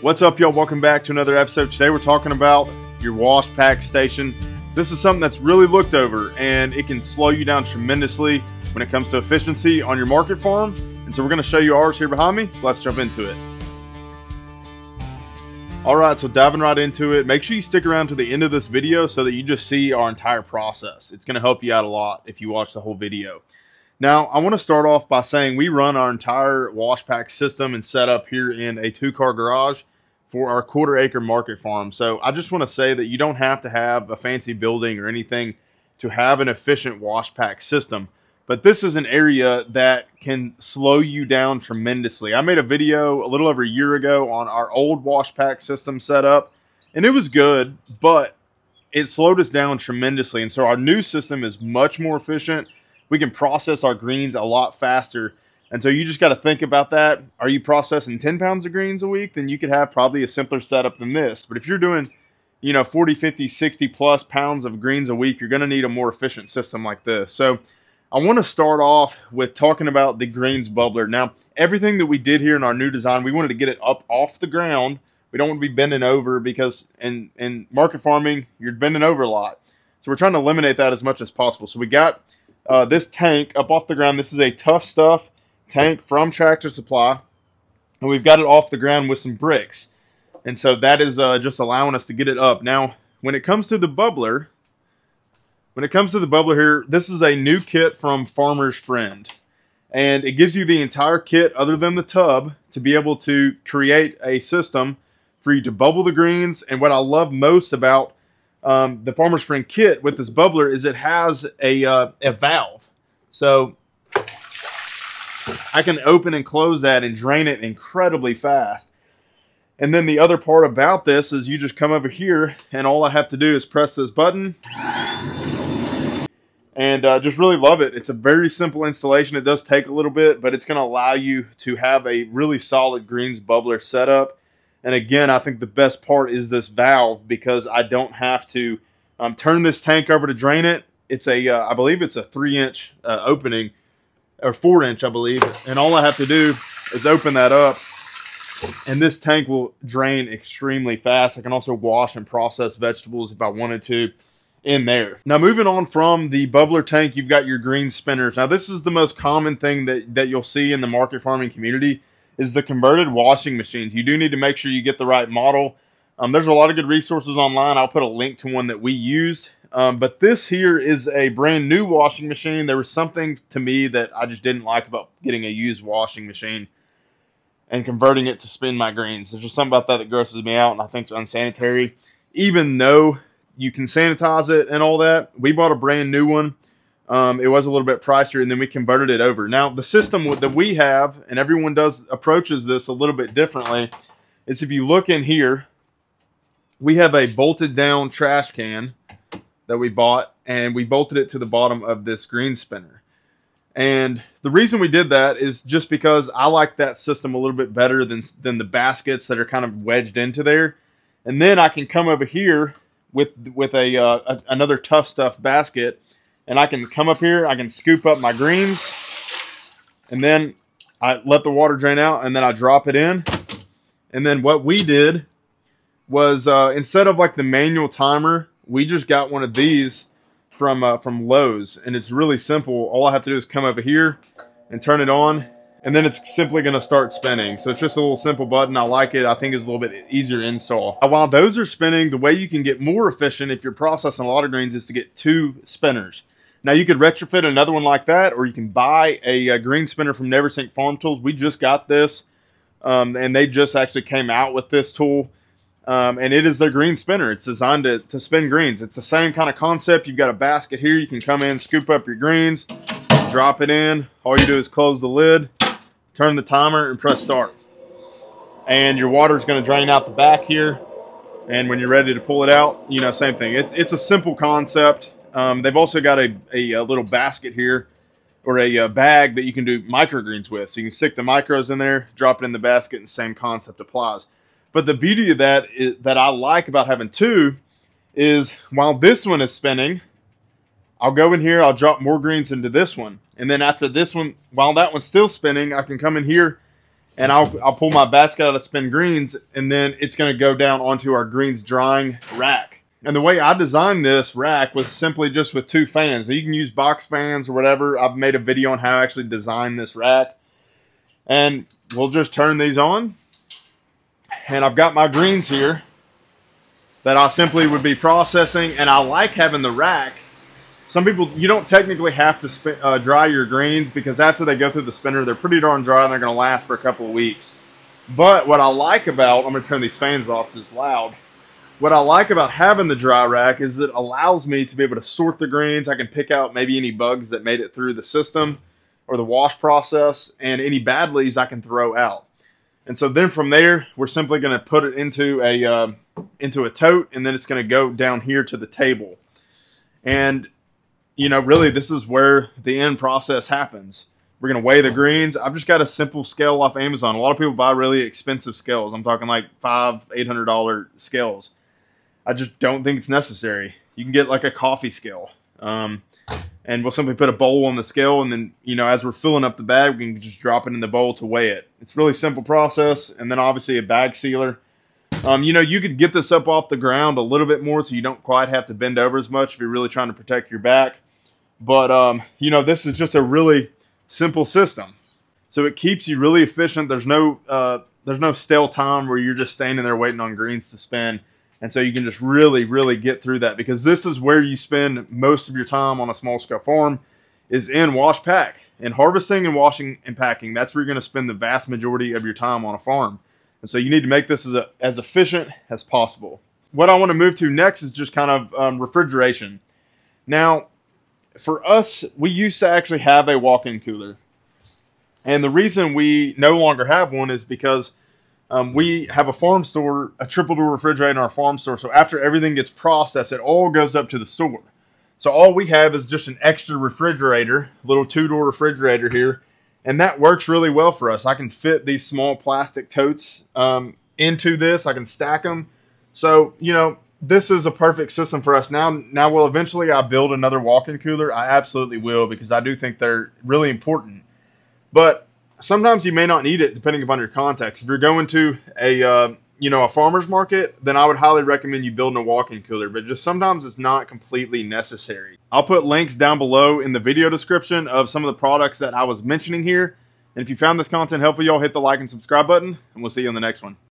What's up, y'all? Welcome back to another episode. Today we're talking about your wash pack station. This is something that's really looked over, and it can slow you down tremendously when it comes to efficiency on your market farm. And so we're going to show you ours here behind me. Let's jump into it. Alright, so diving right into it, make sure you stick around to the end of this video so that you just see our entire process. It's going to help you out a lot if you watch the whole video. Now, I want to start off by saying we run our entire wash pack system and setup here in a 2-car garage for our 1/4 acre market farm. So I just want to say that you don't have to have a fancy building or anything to have an efficient wash pack system. But this is an area that can slow you down tremendously. I made a video a little over a year ago on our old wash pack system setup, and it was good, but it slowed us down tremendously. And so our new system is much more efficient. We can process our greens a lot faster. And so you just got to think about that. Are you processing 10 pounds of greens a week? Then you could have probably a simpler setup than this. But if you're doing, 40, 50, 60 plus pounds of greens a week, you're going to need a more efficient system like this. So I want to start off with talking about the greens bubbler. Now, everything that we did here in our new design, we wanted to get it up off the ground. We don't want to be bending over because in market farming, you're bending over a lot. So we're trying to eliminate that as much as possible. So we got this tank up off the ground. This is a Tough Stuff tank from Tractor Supply, and we've got it off the ground with some bricks, and so that is just allowing us to get it up. Now, when it comes to the bubbler, here, this is a new kit from Farmer's Friend, and it gives you the entire kit other than the tub to be able to create a system for you to bubble the greens. And what I love most about the Farmer's Friend kit with this bubbler is it has a valve, so I can open and close that and drain it incredibly fast. And then the other part about this is you just come over here, and all I have to do is press this button, and just really love it. It's a very simple installation. It does take a little bit, but it's going to allow you to have a really solid greens bubbler setup. And again, I think the best part is this valve, because I don't have to turn this tank over to drain it. It's a, I believe it's a 3-inch opening, or 4-inch, I believe. And all I have to do is open that up, and this tank will drain extremely fast. I can also wash and process vegetables if I wanted to in there. Now, moving on from the bubbler tank, you've got your green spinners. Now, this is the most common thing that you'll see in the market farming community is the converted washing machines. You do need to make sure you get the right model. There's a lot of good resources online. I'll put a link to one that we used. But this here is a brand new washing machine. There was something to me that I just didn't like about getting a used washing machine and converting it to spin my greens. There's just something about that grosses me out, and I think it's unsanitary. Even though you can sanitize it and all that, we bought a brand new one. It was a little bit pricier, and then we converted it over. Now, the system that we have, and everyone approaches this a little bit differently, is if you look in here, we have a bolted down trash can that we bought, and we bolted it to the bottom of this green spinner. And the reason we did that is just because I like that system a little bit better than the baskets that are kind of wedged into there. And then I can come over here with another Tough Stuff basket, and I can come up here, I can scoop up my greens, and then I let the water drain out, and then I drop it in. And then what we did was instead of like the manual timer, we just got one of these from Lowe's, and it's really simple. All I have to do is come over here and turn it on, and then it's simply going to start spinning. So it's just a little simple button. I like it. I think it's a little bit easier to install. While those are spinning, the way you can get more efficient if you're processing a lot of greens is to get 2 spinners. Now, you could retrofit another one like that, or you can buy a green spinner from Neversink Farm Tools. We just got this, and they just actually came out with this tool. And it is their green spinner. It's designed to spin greens. It's the same kind of concept. You've got a basket here. You can come in, scoop up your greens, drop it in. All you do is close the lid, turn the timer, and press start. And your water is going to drain out the back here. And when you're ready to pull it out, same thing. It's a simple concept. They've also got a little basket here, or a bag that you can do microgreens with. So you can stick the micros in there, drop it in the basket, and the same concept applies. But the beauty of that that I like about having 2 is while this one is spinning, I'll go in here, I'll drop more greens into this one. And then after this one, while that one's still spinning, I can come in here and I'll pull my basket out of spin greens, and then it's going to go down onto our greens drying rack. And the way I designed this rack was simply just with 2 fans. So you can use box fans or whatever. I've made a video on how I actually designed this rack. And we'll just turn these on. And I've got my greens here that I simply would be processing. And I like having the rack. Some people, you don't technically have to dry your greens, because after they go through the spinner, they're pretty darn dry and they're going to last for a couple of weeks. But what I like about, I'm going to turn these fans off because it's loud. What I like about having the dry rack is it allows me to be able to sort the greens. I can pick out maybe any bugs that made it through the system or the wash process, and any bad leaves I can throw out. And so then from there, we're simply going to put it into a tote, and then it's going to go down here to the table. And, you know, really this is where the end process happens. We're going to weigh the greens. I've just got a simple scale off Amazon. A lot of people buy really expensive scales. I'm talking like $500-$800 scales. I just don't think it's necessary. You can get like a coffee scale. And we'll simply put a bowl on the scale, and then, you know, as we're filling up the bag, we can just drop it in the bowl to weigh it. It's a really simple process. And then obviously a bag sealer. You know, you could get this up off the ground a little bit more so you don't quite have to bend over as much if you're really trying to protect your back. But, you know, this is just a really simple system. So it keeps you really efficient. There's no stale time where you're just standing there waiting on greens to spin. And so you can just really, really get through that, because this is where you spend most of your time on a small scale farm, is in wash pack. In harvesting and washing and packing, that's where you're going to spend the vast majority of your time on a farm. And so you need to make this as efficient as possible. What I want to move to next is just kind of refrigeration. Now, for us, we used to actually have a walk-in cooler. And the reason we no longer have one is because we have a farm store, a triple door refrigerator in our farm store. So after everything gets processed, it all goes up to the store. So all we have is just an extra refrigerator, a little 2-door refrigerator here. And that works really well for us. I can fit these small plastic totes into this. I can stack them. So, you know, this is a perfect system for us. Now, will eventually I build another walk-in cooler? I absolutely will, because I do think they're really important. But sometimes you may not need it depending upon your context. If you're going to a farmer's market, then I would highly recommend you building a walk-in cooler. But just sometimes it's not completely necessary. I'll put links down below in the video description of some of the products that I was mentioning here. And if you found this content helpful, y'all hit the like and subscribe button, and we'll see you on the next one.